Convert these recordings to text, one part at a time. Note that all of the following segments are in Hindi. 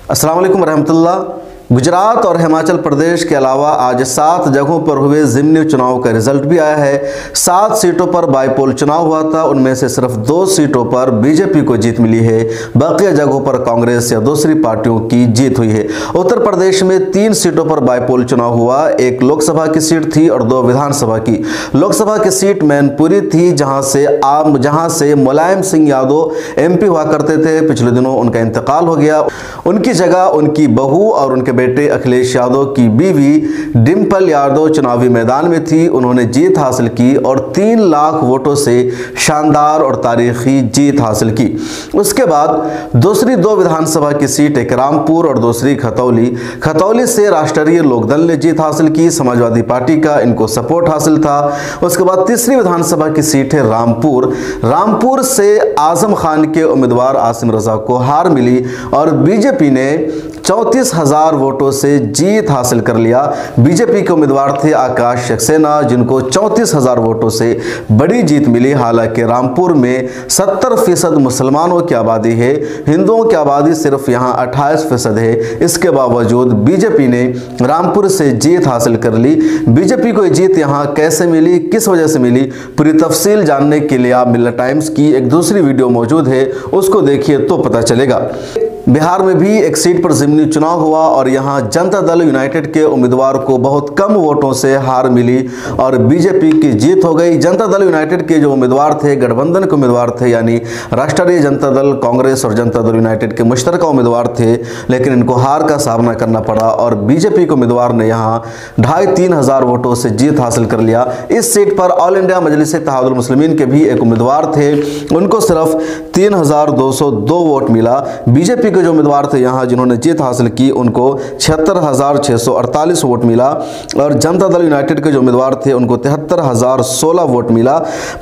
अस्सलाम वालेकुम रहमतुल्लाह। गुजरात और हिमाचल प्रदेश के अलावा आज 7 जगहों पर हुए ज़िमनी चुनाव का रिजल्ट भी आया है। 7 सीटों पर बाईपोल चुनाव हुआ था, उनमें से सिर्फ 2 सीटों पर बीजेपी को जीत मिली है, बाकी जगहों पर कांग्रेस या दूसरी पार्टियों की जीत हुई है। उत्तर प्रदेश में 3 सीटों पर बाईपोल चुनाव हुआ, एक लोकसभा की सीट थी और 2 विधानसभा की। लोकसभा की सीट मैनपुरी थी, जहां से मुलायम सिंह यादव एमपी हुआ करते थे। पिछले दिनों उनका इंतकाल हो गया, उनकी जगह उनकी बहू और उनके बेटे अखिलेश यादव की बीवी डिंपल यादव चुनावी मैदान में थी। उन्होंने जीत हासिल की और 3 लाख वोटों से शानदार और तारीखी जीत हासिल की। उसके बाद दूसरी 2 विधानसभा की सीट, एक रामपुर और दूसरी खतौली से राष्ट्रीय लोकदल ने जीत हासिल की, समाजवादी पार्टी का इनको सपोर्ट हासिल था। उसके बाद तीसरी विधानसभा की सीट है रामपुर से आजम खान के उम्मीदवार आसिम रजा को हार मिली और बीजेपी ने 34,000 वोटों से जीत हासिल कर लिया। बीजेपी के उम्मीदवार थे आकाश सक्सेना, जिनको 34,000 वोटों से बड़ी जीत मिली। हालांकि रामपुर में 70% मुसलमानों की आबादी है, हिंदुओं की आबादी सिर्फ यहां 28% है। इसके बावजूद बीजेपी ने रामपुर से जीत हासिल कर ली। बीजेपी को जीत यहां कैसे मिली, किस वजह से मिली, पूरी तफसील जानने के लिए आप मिल्लत टाइम्स की एक दूसरी वीडियो मौजूद है, उसको देखिए तो पता चलेगा। बिहार में भी एक सीट पर ज़िमनी चुनाव हुआ और यहां जनता दल यूनाइटेड के उम्मीदवार को बहुत कम वोटों से हार मिली और बीजेपी की जीत हो गई। जनता दल यूनाइटेड के जो उम्मीदवार थे, गठबंधन के उम्मीदवार थे, यानी राष्ट्रीय जनता दल, कांग्रेस और जनता दल यूनाइटेड के मुश्तरका उम्मीदवार थे, लेकिन इनको हार का सामना करना पड़ा और बीजेपी के उम्मीदवार ने यहाँ 2,500-3 हज़ार वोटों से जीत हासिल कर लिया। इस सीट पर ऑल इंडिया मजलिस इत्तेहादुल मुस्लिमीन के भी एक उम्मीदवार थे, उनको सिर्फ 3,202 वोट मिला। बीजेपी के जो उम्मीदवार थे यहाँ जिन्होंने जीत हासिल की, उनको 76,648 वोट मिला और जनता दल यूनाइटेड के जो उम्मीदवार थे उनको 73,016 वोट मिला।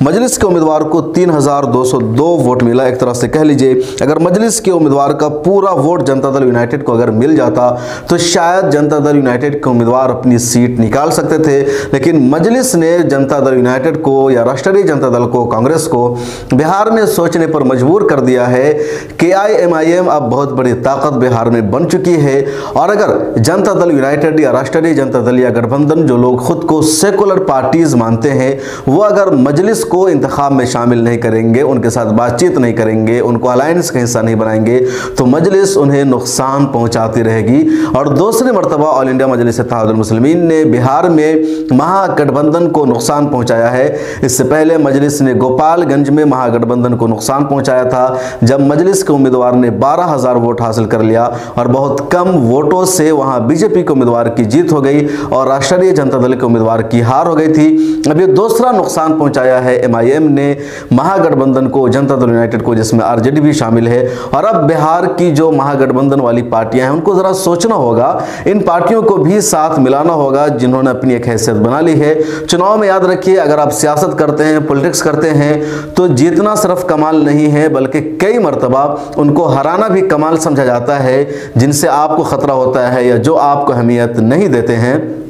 मजलिस के उम्मीदवार को 3,202 वोट मिला। एक तरह से कह लीजिए, अगर मजलिस के उम्मीदवार का पूरा वोट जनता दल यूनाइटेड को अगर मिल जाता तो शायद जनता दल यूनाइटेड के उम्मीदवार अपनी सीट निकाल सकते थे, लेकिन मजलिस ने जनता दल यूनाइटेड को या राष्ट्रीय जनता दल को, कांग्रेस को बिहार में सोचने पर मजबूर कर दिया है कि IMIM अब बहुत बड़ी ताकत बिहार में बन चुकी है और अगर जनता दल यूनाइटेड या राष्ट्रीय जनता दल या गठबंधन, जो लोग खुद को सेकुलर पार्टीज मानते हैं, वो अगर मजलिस को इंतखाब में शामिल नहीं करेंगे, उनके साथ बातचीत नहीं करेंगे, उनको अलायंस का हिस्सा नहीं बनाएंगे, तो मजलिस उन्हें नुकसान पहुंचाती रहेगी। और दूसरी मरतबा ऑल इंडिया मजलिस इत्तेहादुल मुस्लिमीन ने बिहार में महागठबंधन को नुकसान पहुंचाया है। इससे पहले मजलिस ने गोपालगंज में महागठबंधन को नुकसान पहुंचाया था, जब मजलिस के उम्मीदवार ने 12,000 वोट हासिल कर लिया और बहुत कम वोटों से वहां बीजेपी के उम्मीदवार की जीत हो गई और राष्ट्रीय जनता दल के उम्मीदवार की हार हो गई थी। अब ये दूसरा नुकसान पहुंचाया है MIM ने महागठबंधन को, जनता दल यूनाइटेड को, जिसमें RJD भी शामिल है। और अब बिहार की जो महागठबंधन वाली पार्टियां हैं उनको जरा सोचना होगा, इन पार्टियों को भी साथ मिलाना होगा जिन्होंने अपनी एक हैसियत बना ली है। चुनाव में याद रखिए, अगर आप सियासत करते हैं, पॉलिटिक्स करते हैं, तो जीतना सिर्फ कमाल नहीं है, बल्कि कई मरतबा उनको हराना भी कमाल समझा जाता है, जिनसे आपको खतरा होता है या जो आपको अहमियत नहीं देते हैं।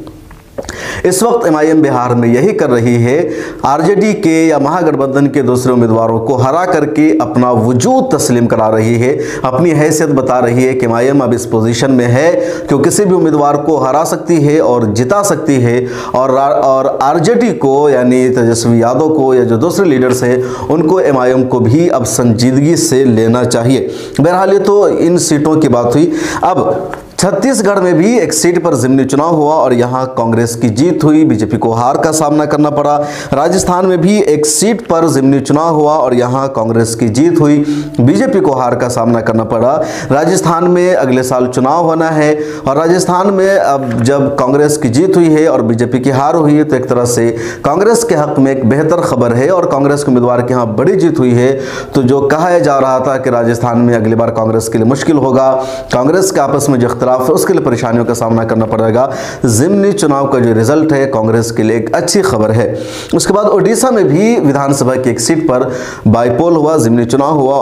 इस वक्त MIM बिहार में यही कर रही है, RJD के या महागठबंधन के दूसरे उम्मीदवारों को हरा करके अपना वजूद तस्लीम करा रही है, अपनी हैसियत बता रही है कि MIM अब इस पोजीशन में है कि किसी भी उम्मीदवार को हरा सकती है और जिता सकती है। और RJD को, यानी तेजस्वी यादव को, या जो दूसरे लीडर्स हैं, उनको MIM को भी अब संजीदगी से लेना चाहिए। बहरहाल ये तो इन सीटों की बात हुई। अब छत्तीसगढ़ में भी एक सीट पर ज़िमनी चुनाव हुआ और यहां कांग्रेस की जीत हुई, बीजेपी को हार का सामना करना पड़ा। राजस्थान में भी एक सीट पर ज़िमनी चुनाव हुआ और यहां कांग्रेस की जीत हुई, बीजेपी को हार का सामना करना पड़ा। राजस्थान में अगले साल चुनाव होना है और राजस्थान में अब जब कांग्रेस की जीत हुई है और बीजेपी की हार हुई है, तो एक तरह से कांग्रेस के हक में एक बेहतर खबर है और कांग्रेस के उम्मीदवार के यहाँ बड़ी जीत हुई है। तो जो कहा जा रहा था कि राजस्थान में अगली बार कांग्रेस के लिए मुश्किल होगा, कांग्रेस के आपस में जो खिलाफ है उसके लिए परेशानियों का सामना करना पड़ेगा। ज़िमनी चुनाव का जो रिजल्ट है कांग्रेस के लिए एक अच्छी खबर है। उसके बाद ओडिशा में भी विधानसभा की एक सीट पर बाईपोल हुआ, ज़िमनी चुनाव हुआ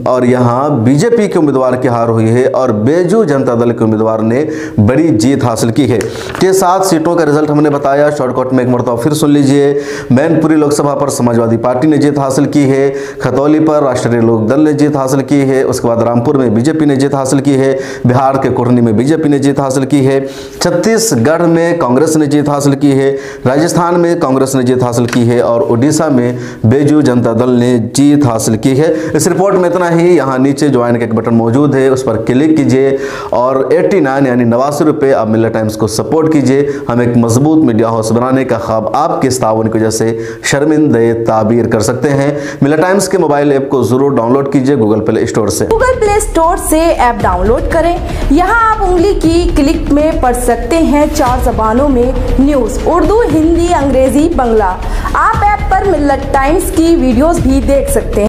और यहाँ बीजेपी के उम्मीदवार की हार हुई है और बीजू जनता दल के उम्मीदवार ने बड़ी जीत हासिल की है। के 7 सीटों का रिजल्ट हमने बताया, शॉर्टकट में एक मरतबा फिर सुन लीजिए। मैनपुरी लोकसभा पर समाजवादी पार्टी ने जीत हासिल की है, खतौली पर राष्ट्रीय लोकदल ने जीत हासिल की है, उसके बाद रामपुर में बीजेपी ने जीत हासिल की है, बिहार के कोटनी में बीजेपी ने जीत हासिल की है, छत्तीसगढ़ में कांग्रेस ने जीत हासिल की है, राजस्थान में कांग्रेस ने जीत हासिल की है और उड़ीसा में बीजू जनता दल ने जीत हासिल की है। इस रिपोर्ट में इतना ही। यहाँ नीचे ज्वाइन का एक बटन मौजूद है, उस पर क्लिक कीजिए और 89 यानी 89 रुपये आप मिल्लत टाइम्स को सपोर्ट कीजिए। हम एक मजबूत मीडिया हाउस बनाने का ख्वाब आपके इस ताउन की वजह से शर्मिंदे ताबीर कर सकते हैं। मिल्लत टाइम्स के मोबाइल ऐप को जरूर डाउनलोड कीजिए गूगल प्ले स्टोर से। गूगल प्ले स्टोर से ऐप डाउनलोड करें। यहाँ आप उंगली की क्लिक में पढ़ सकते हैं 4 ज़बानों में न्यूज़, उर्दू, हिंदी, अंग्रेजी, बंगला। आप ऐप पर मिल्लत टाइम्स की वीडियोस भी देख सकते हैं।